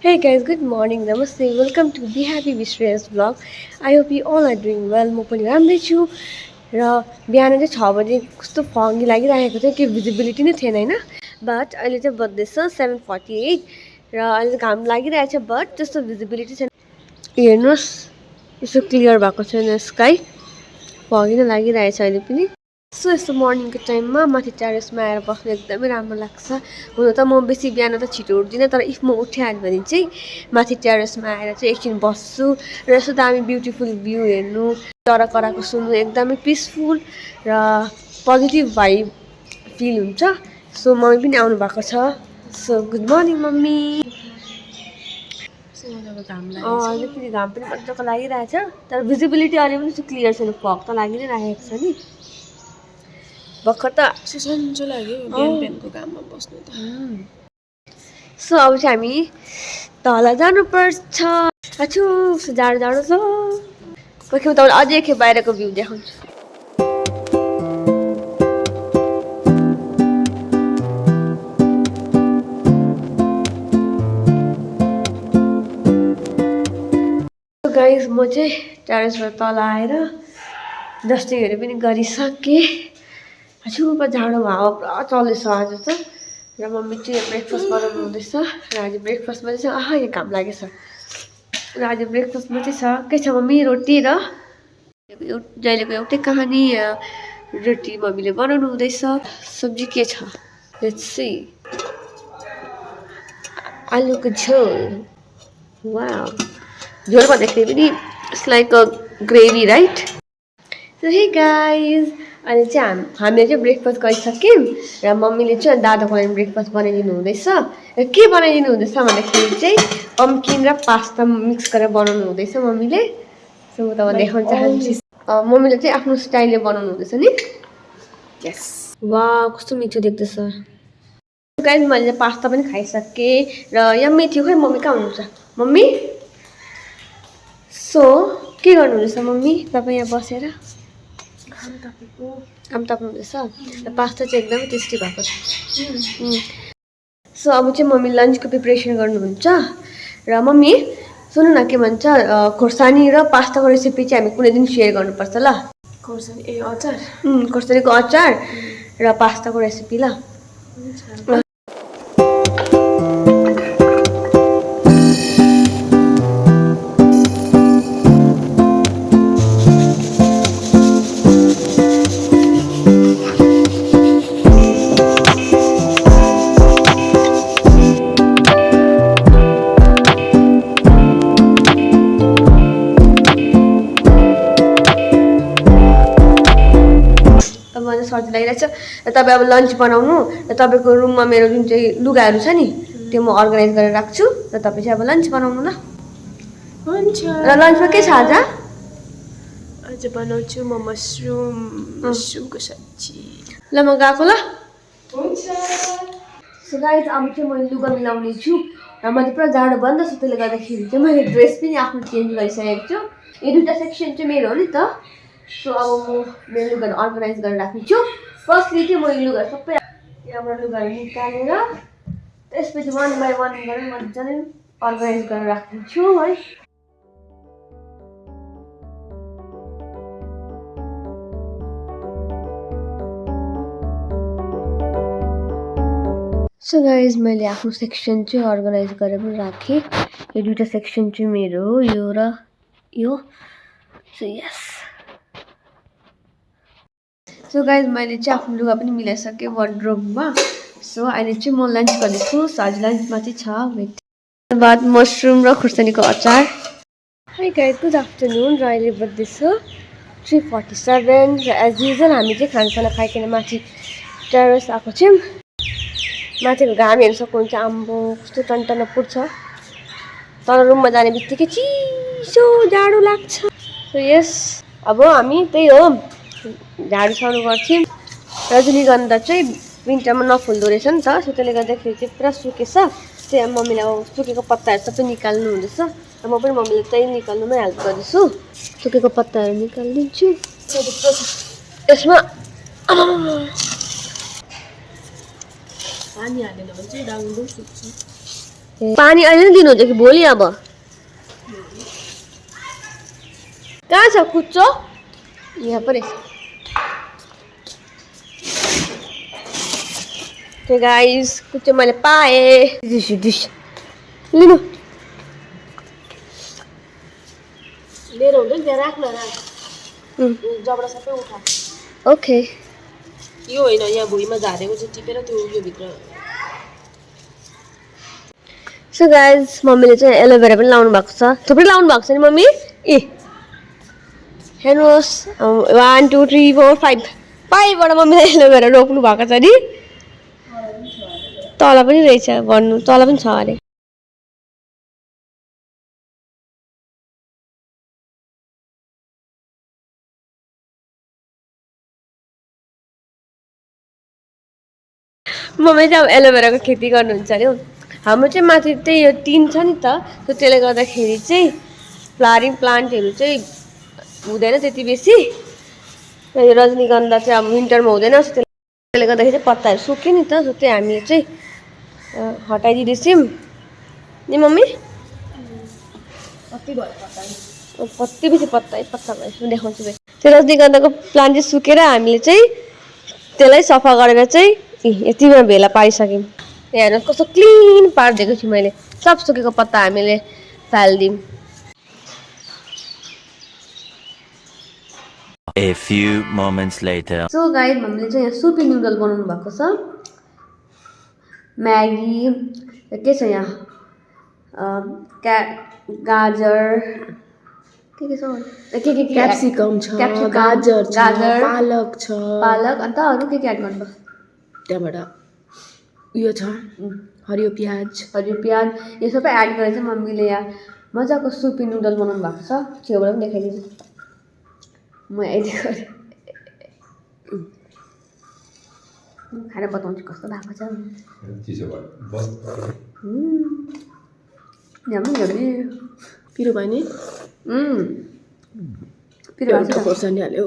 Hey guys, good morning. Namaste. Welcome to Be Happy with Shreyas vlog. I hope you all are doing well. म पनि राम्रै छु र बिहान चाहिँ 6 बजे कस्तो फगी लागिरहेको थियो, केही भिजिबिलिटी नै थिएन हैन। बट अहिले चाहिँ बज्दैछ 7:48 र अहिले चाहिँ घाम लागिरहेछ बट त्यस्तो भिजिबिलिटी छैन। हेर्नुस् यसो क्लियर भएको छैन स्काई, फगी नै लागिरहेछ अहिले पनि। सो यस्तो मर्निङको टाइममा माथि टेरेसमा आएर बस्नु एकदमै राम्रो लाग्छ। हुन त म बेसी बिहान त छिटो उठ्दिनँ, तर इफ म उठिहाल्यो भने चाहिँ माथि टेरेसमा आएर चाहिँ एकछिन बस्छु र यस्तो दामी ब्युटिफुल भ्यू हेर्नु, चरा कराएको सुन्नु एकदमै पिसफुल र पोजिटिभ भाइब फिल हुन्छ। सो मम्मी पनि आउनु भएको छ। So good morning mummy. अहिले पनि घाम पनि मजाको लागिरहेछ, तर भिजिबिलिटी अहिले पनि क्लियर छैन, फग त लागि नै राखेको छ नि। भर्खर त सन्चो लाग्यो बिहान बिहानको घाममा बस्नु त। सो अब चाहिँ हामी तल जानुपर्छ। अछु जाडो जाडो छ। कोही म तपाईँलाई अझै एकखेप बाहिरको भ्यू देखाउँछु। गाइस म चाहिँ टेरेसबाट तल आएर डस्टिङहरू पनि गरिसकेँ। अछुमा जाडो हावा पुरा चल्दैछ आज त। र मम्मी चाहिँ ब्रेकफास्ट बनाउनु हुँदैछ र आज ब्रेकफास्टमा चाहिँ यहाँ घाम लागेछ र आज ब्रेकफास्टमा चाहिँ छ के छ मम्मी, रोटी र जहिलेको एउटै कहानी रोटी मम्मीले बनाउनु हुँदैछ। सब्जी के छ लेट्स सी। आलुको झोल। वाउ, झोल भन्दाखेरि पनि it's like a gravy right. So hey guys, अहिले चाहिँ हामीले चाहिँ ब्रेकफास्ट गरिसक्यौँ र मम्मीले चाहिँ दादाको लागि ब्रेकफास्ट बनाइदिनु हुँदैछ। र के बनाइदिनु हुँदैछ भन्दाखेरि चाहिँ पम्किन र पास्ता मिक्स गरेर बनाउनु हुँदैछ मम्मीले। सो म तपाईँलाई देखाउन चाहन्छु। मम्मीले चाहिँ आफ्नो स्टाइलले बनाउनु हुँदैछ नि। यस, वाह कस्तो मिठो देख्दैछ। गाइज मैले पास्ता पनि खाइसकेँ र यम्मी थियो। खै मम्मी कहाँ हुनुहुन्छ मम्मी? सो के गर्नुहुँदैछ मम्मी तपाईँ यहाँ बसेर? आम ताप्नुहुँदैछ। र पास्ता चाहिँ एकदमै टेस्टी भएको छ। सो अब चाहिँ मम्मी लन्चको प्रिपरेसन गर्नुहुन्छ। र मम्मी सुन्नु न, के भन्छ खोर्सानी र पास्ताको रेसिपी चाहिँ हामी कुनै दिन सेयर गर्नुपर्छ ल। खोर्सानी अचार, खोर्सानीको अचार र पास्ताको रेसिपी ल। सर्दी लागिरहेछ र तपाईँ अब लन्च बनाउनु र तपाईँको रुममा मेरो जुन चाहिँ लुगाहरू छ नि त्यो म अर्गनाइज गरेर राख्छु र तपाईँ चाहिँ अब लन्च बनाउनु ल। हुन्छ। र लन्चमा के छ आज? आज बनाउँछु म मसरुमको सब्जी। ल म गएको ल। हुन्छ। सो गाइस अब चाहिँ मैले लुगा मिलाउने छु र मैले पुरा जाडो बन्द छ, त्यसले गर्दाखेरि चाहिँ मैले ड्रेस पनि आफ्नो चेन्ज गरिसकेको छु। यो दुईवटा सेक्सन चाहिँ मेरो हो नि त। सो अब म मेरो लुगाहरू अर्गनाइज गरेर राख्नेछु। फर्स्टली चाहिँ मैले लुगाहरू सबै यहाँबाट लुगाहरू निकालेर त्यसपछि वान बाई वान गरेर मजाले अर्गनाइज गरेर राख्नेछु है। सो गाइज मैले आफ्नो सेक्सन चाहिँ अर्गनाइज गरेर पनि राखेँ। यो दुईवटा सेक्सन चाहिँ मेरो हो, यो र यो। So yes. सो गाइज मैले चाहिँ आफ्नो लुगा पनि मिलाइसकेँ वार्डरोबमा। सो अहिले चाहिँ म लन्च गर्दैछु। सो आज लन्चमा चाहिँ छ वेट बाद मसरुम र खुर्सानीको अचार। हाई गाइज गुड आफ्टरनुन र अहिले बज्दैछ 3:47 र एज युजल हामी चाहिँ खानासाना खाइकन माथि टेरेस आएको छौँ। माथिको घाम हेर्न सक्नुहुन्छ, आम्बो कस्तो टन्टन पुर्छ। तर रुममा जाने बित्तिकै चिसो जाडो लाग्छ। सो यस अब हामी त्यही हो झाडु साडु गर्छौँ। रजनीगन्धा चाहिँ विन्टरमा नफुल्दो रहेछ नि त, सो त्यसले गर्दाखेरि चाहिँ पुरा सुकेछ। त्यही मम्मीले अब सुकेको पत्ताहरू सबै निकाल्नु हुँदैछ र म पनि मम्मीले त्यही निकाल्नुमै हेल्प गर्दैछु। सुकेको पत्ताहरू निकालिदिन्छु यसमा। पानी हालेन भने चाहिँ डाङ्डो सुक्छ। पानी अहिले नै दिनुहुन्छ कि भोलि अब कहाँ छ कुच्चो यहाँ पनि त्यो गाइस कुच्चो मैले पाएँ लिनु मेरो हुन्छ नि त्यहाँ राख्न जबडा सबै उठा ओके यो होइन यहाँ भुइँमा झारेको चाहिँ टिपेर त्यो यो भित्र सो गाइस मम्मीले चाहिँ एलोभेरा पनि लाउनु भएको छ थुप्रै लाउनु भएको छ नि मम्मी ए हेर्नुहोस् 1 2 3 4 5 5वटा मम्मीले एलोभेरा रोप्नु भएको छ नि तल पनि रहेछ भन्नु तल पनि छ अरे मम्मी चाहिँ अब एलोभेराको खेती गर्नुहुन्छ अरे हौ हाम्रो चाहिँ माथि त्यही यो टिन छ नि त सो त्यसले गर्दाखेरि चाहिँ फ्लावरिङ प्लान्टहरू चाहिँ हुँदैन त्यति बेसी यो रजनीगन्धा चाहिँ अब विन्टरमा हुँदैन सो त्यसले गर्दाखेरि चाहिँ पत्ताहरू सुक्यो नि त सो त्यही हामीले चाहिँ हटाइदिँदैछौँ नि मम्मी कति भयो पत्ता कति बेसी पत्ता भयो देखाउँछु त्यो रजनीगन्धाको प्लान्ट चाहिँ सुकेर हामीले चाहिँ त्यसलाई सफा गरेर चाहिँ यतिमा भेला पारिसक्यौँ हेर्नुहोस् कस्तो क्लिन पारिदिएको छु मैले सब सुकेको पत्ता हामीले फालिदिउँ A few moments later. So guys हामीले चाहिँ यहाँ सुपी नुडल बनाउनु भएको छ म्यागी के छ यहाँ गाजर के छ के क्याप्सिकम छ गाजर छ पालक छ पालक अन्त अरू के एड गर्नुभयो त्यहाँबाट उयो छ हरियो प्याज यो सबै एड गरेर चाहिँ मम्मीले यहाँ मजाको सुपी नुडल बनाउनु भएको छ छेउबाट पनि देखाइदिन्छु म यदि गरेँ खाएर बताउँछु कस्तो भएको छ पिरो भयो नि पिरो भएको छ खोर्सानी हाल्यो